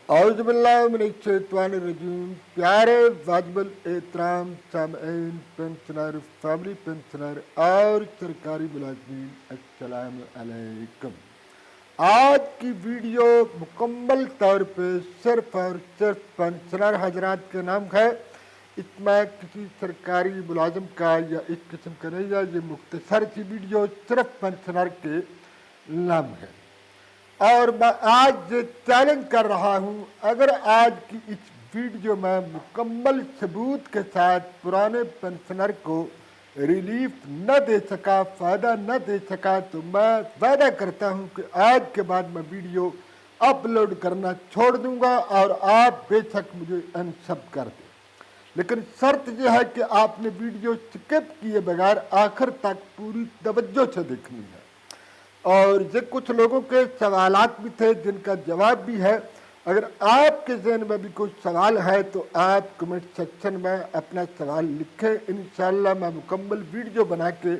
औज़ु बिल्लाहि मिनश्शैतानिर्रजीम। प्यारे वाजिबुल एहतराम सामईन, पेंशनर, फैमिली पेंशनर और सरकारी मुलाजिमीन, अस्सलाम अलैकुम। आज की वीडियो मुकम्मल तौर पे सिर्फ और सिर्फ पेंशनर हजरात के नाम है। इसमें किसी सरकारी मुलाजिम का या इस किस्म का नहीं है। ये मुख्तसर सी वीडियो सिर्फ पेंशनर के नाम है। और मैं आज चैलेंज कर रहा हूं, अगर आज की इस वीडियो में मुकम्मल सबूत के साथ पुराने पेंशनर को रिलीफ न दे सका, फ़ायदा न दे सका, तो मैं वादा करता हूं कि आज के बाद मैं वीडियो अपलोड करना छोड़ दूंगा और आप बेशक मुझे अनसब कर दें। लेकिन शर्त यह है कि आपने वीडियो स्किप किए बगैर आखिर तक पूरी तवज्जो से देखनी है। और ये कुछ लोगों के सवालात भी थे जिनका जवाब भी है। अगर आपके ज़हन में भी कोई सवाल है तो आप कमेंट सेक्शन में अपना सवाल लिखें। इंशाअल्लाह मैं मुकम्मल वीडियो बना के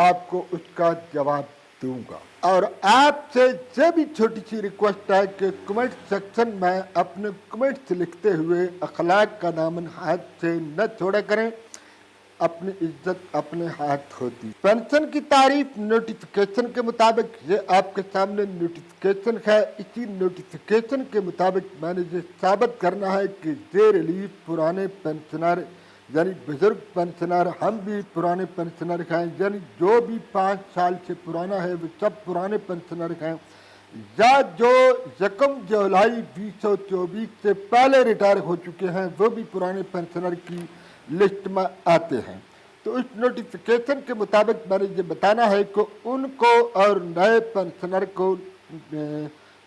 आपको उसका जवाब दूंगा। और आपसे ये भी छोटी सी रिक्वेस्ट है कि कमेंट सेक्शन में अपने कमेंट्स लिखते हुए अखलाक का दामन हाथ से न छोड़ा करें। अपनी इज्जत अपने हाथ होती। पेंशन की तारीफ नोटिफिकेशन के मुताबिक, ये आपके सामने नोटिफिकेशन है। इसी नोटिफिकेशन के मुताबिक मैंने ये साबित करना है कि ये रिलीफ पुराने पेंशनर यानी बुजुर्ग पेंशनर, हम भी पुराने पेंशनर हैं, यानी जो भी 5 साल से पुराना है वो सब पुराने पेंशनर हैं, या जो 1 जुलाई 2024 से पहले रिटायर हो चुके हैं वो भी पुराने पेंशनर की लिस्ट में आते हैं। तो इस नोटिफिकेशन के मुताबिक मैंने ये बताना है कि उनको और नए पेंशनर को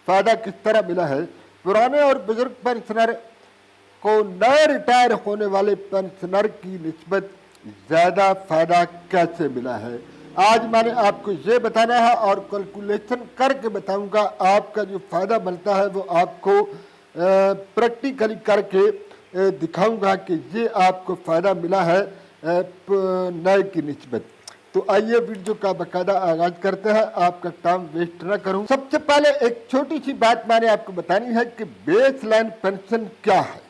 फ़ायदा किस तरह मिला है। पुराने और बुजुर्ग पेंशनर को नए रिटायर होने वाले पेंशनर की निस्बत ज़्यादा फ़ायदा कैसे मिला है, आज मैंने आपको ये बताना है और कैलकुलेशन करके बताऊंगा। आपका जो फ़ायदा बनता है वो आपको प्रैक्टिकली करके दिखाऊंगा कि ये आपको फ़ायदा मिला है नए की निस्बत। तो आइए वीडियो का बाकायदा आगाज करते हैं, आपका टाइम वेस्ट न करूं। सबसे पहले एक छोटी सी बात मैंने आपको बतानी है कि बेस लाइन पेंशन क्या है।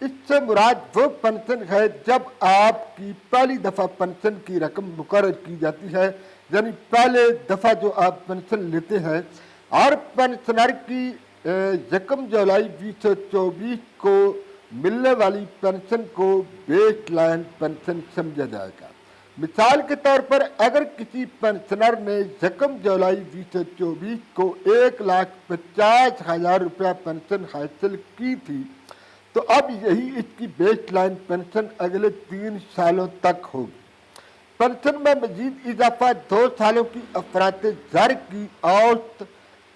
इससे मुराद वो पेंशन है जब आपकी पहली दफ़ा पेंशन की रकम मुकर्रर की जाती है, यानी पहले दफ़ा जो आप पेंशन लेते हैं। और पेंशनर की 1 जुलाई 2024 को मिलने वाली पेंशन को बेस लाइन पेंशन समझा जाएगा। मिसाल के तौर पर अगर किसी पेंशनर ने 1 जुलाई 2024 को 1,50,000 रुपया पेंशन हासिल की थी, तो अब यही इसकी बेस लाइन पेंशन अगले 3 सालों तक होगी। पेंशन में मजीद इजाफा 2 सालों की अफरात-ए-ज़र की औसत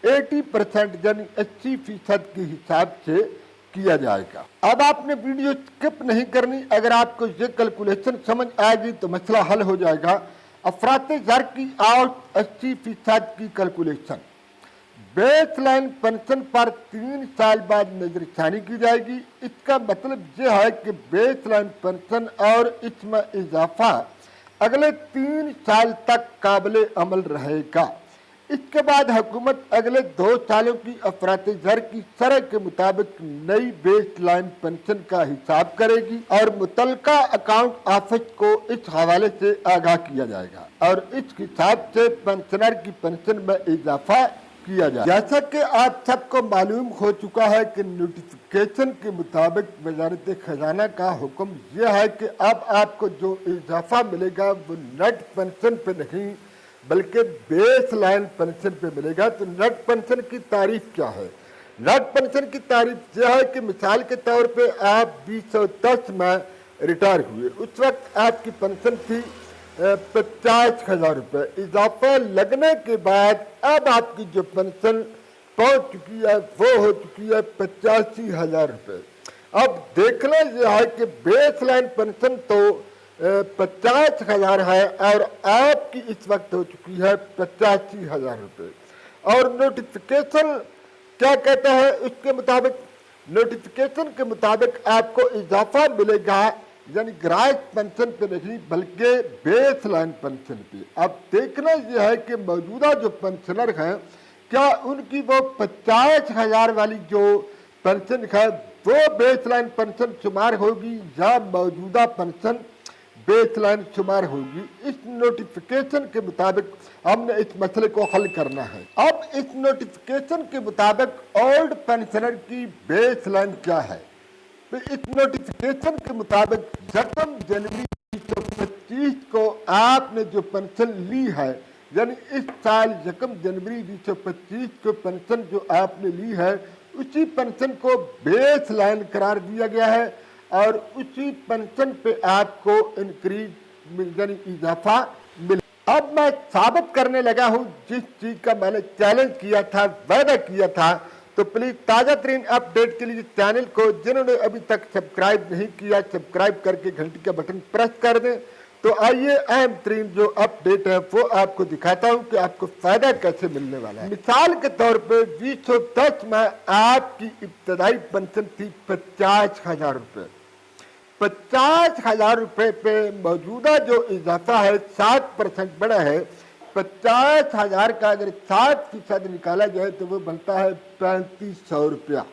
80% यानी 80% के हिसाब से किया जाएगा। अब आपने वीडियो स्किप नहीं करनी। अगर आपको ये कैलकुलेशन समझ आएगी तो मसला हल हो जाएगा। अफरात-ए-ज़र की औसत 80% की कैलकुलेशन बेस लाइन पेंशन पर 3 साल बाद नजरसानी की जाएगी। इसका मतलब यह है कि बेस लाइन पेंशन और इसमें इजाफा अगले 3 साल तक काबिल अमल रहेगा। इसके बाद हुकूमत अगले 2 सालों की अफरात-ए-ज़र की शरह के मुताबिक नई बेस लाइन पेंशन का हिसाब करेगी और मुतलका अकाउंट ऑफिस को इस हवाले से आगाह किया जाएगा और इस हिसाब से पेंशनर की पेंशन में इजाफा किया जाए। जैसा कि आप सबको मालूम हो चुका है कि नोटिफिकेशन के मुताबिक वज़ारत खजाना का हुक्म यह है कि अब आपको जो इजाफा मिलेगा वो नेट पेंशन पे नहीं बल्कि बेस लाइन पेंशन पे मिलेगा। तो नेट पेंशन की तारीफ क्या है? नेट पेंशन की तारीफ यह है कि मिसाल के तौर पे आप 2010 में रिटायर हुए, उस वक्त आपकी पेंशन थी 50,000 रुपये। इजाफा लगने के बाद अब आपकी जो पेंशन पहुंच चुकी है वो हो चुकी है 85,000 रुपये। अब देखना यह है कि बेस लाइन पेंशन तो 50,000 है और आपकी इस वक्त हो चुकी है 85,000 रुपये। और नोटिफिकेशन क्या कहता है उसके मुताबिक, नोटिफिकेशन के मुताबिक आपको इजाफा मिलेगा यानी ग्रास पेंशन पे नहीं बल्कि बेस लाइन पेंशन पे। अब देखना यह है कि मौजूदा जो पेंशनर हैं क्या उनकी वो 50,000 वाली जो पेंशन है वो बेस लाइन पेंशन शुमार होगी या मौजूदा पेंशन बेस लाइन शुमार होगी। इस नोटिफिकेशन के मुताबिक हमने इस मसले को हल करना है। अब इस नोटिफिकेशन के मुताबिक ओल्ड पेंशनर की बेस लाइन क्या है? तो इस नोटिफिकेशन के मुताबिक 1 जनवरी 2025 को आपने जो पेंशन ली है, यानी इस साल 1 जनवरी 2025 को पेंशन जो आपने ली है, उसी पेंशन को बेस लाइन करार दिया गया है और उसी पेंशन पे आपको इंक्रीज यानी इजाफा मिल। अब मैं साबित करने लगा हूँ जिस चीज का मैंने चैलेंज किया था, वादा किया था। तो प्लीज ताजा तरीन अपडेट के लिए चैनल को जिन्होंने अभी तक सब्सक्राइब नहीं किया, सब्सक्राइब करके घंटी का बटन प्रेस कर दें। तो आइए अहम तरीन जो अपडेट है वो आपको दिखाता हूँ कि आपको फायदा कैसे मिलने वाला है। मिसाल के तौर पे 2010 में आपकी इब्तदाई पेंशन थी 50,000 रुपये। 50,000 रुपये पे मौजूदा जो इजाफा है 7% बढ़ा है। 50,000 का अगर 7% निकाला जाए तो वो बनता है 3500 रुपया।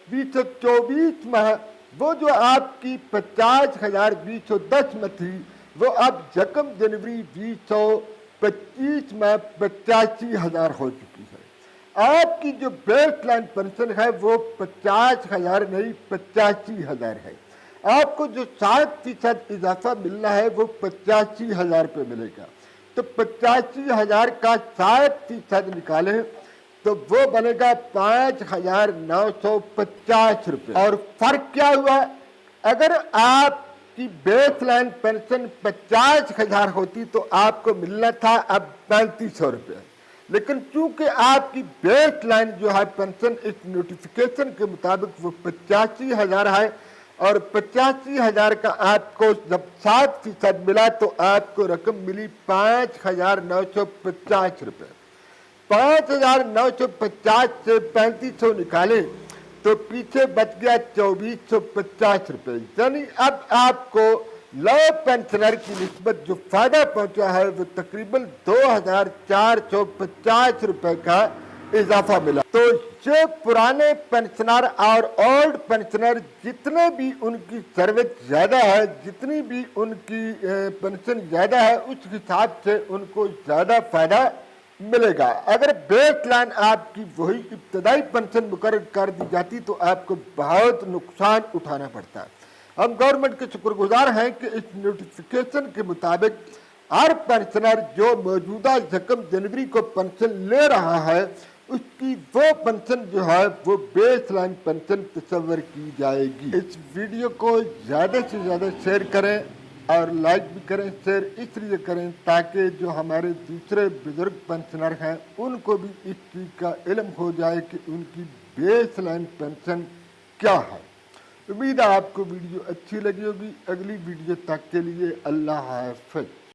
2024 में वो जो आपकी 50,000 2010 में थी वो अब 1 जनवरी 2025 में 85,000 हो चुकी है। आपकी जो बेस लाइन पेंशन है वो 50,000 नहीं 85,000 है। आपको जो 7% इजाफा मिलना है वो 85,000 पे मिलेगा। तो 85,000 का 7% निकालें तो वो बनेगा 5,950 रुपये। और फर्क क्या हुआ? अगर आपकी बेस लाइन पेंशन 50,000 होती तो आपको मिलना था अब 3500 रुपये। लेकिन चूंकि आपकी बेस लाइन जो है पेंशन इस नोटिफिकेशन के मुताबिक वो 85,000 है और 85,000 का आपको जब 7% मिला तो आपको रकम मिली 5,950 रुपये। 5,950 से 3500 निकाले तो पीछे बच गया 2,450 रुपये। यानी अब आपको लो पेंशनर की निस्बत जो फायदा पहुंचा है वो तकरीबन 2,450 रुपये का इजाफा मिला। तो ये पुराने पेंशनर और ओल्ड पेंशनर जितने भी उनकी सर्विस ज्यादा है, जितनी भी उनकी पेंशन ज्यादा है, उस हिसाब से उनको ज्यादा फायदा मिलेगा। अगर बेस लाइन आपकी वही इब्तदाई पेंशन मुकर्रर कर दी जाती तो आपको बहुत नुकसान उठाना पड़ता। हम गवर्नमेंट के शुक्रगुजार हैं कि इस नोटिफिकेशन के मुताबिक हर पेंशनर जो मौजूदा 1 जनवरी को पेंशन ले रहा है उसकी वो पेंशन जो है वो बेस लाइन पेंशन तस्वर की जाएगी। इस वीडियो को ज़्यादा से ज़्यादा शेयर करें और लाइक भी करें। शेयर इसलिए करें ताकि जो हमारे दूसरे बुजुर्ग पेंशनर हैं उनको भी इस चीज़ का इल्म हो जाए कि उनकी बेस लाइन पेंशन क्या है। उम्मीद है आपको वीडियो अच्छी लगी होगी। अगली वीडियो तक के लिए अल्लाह हाफ़िज़।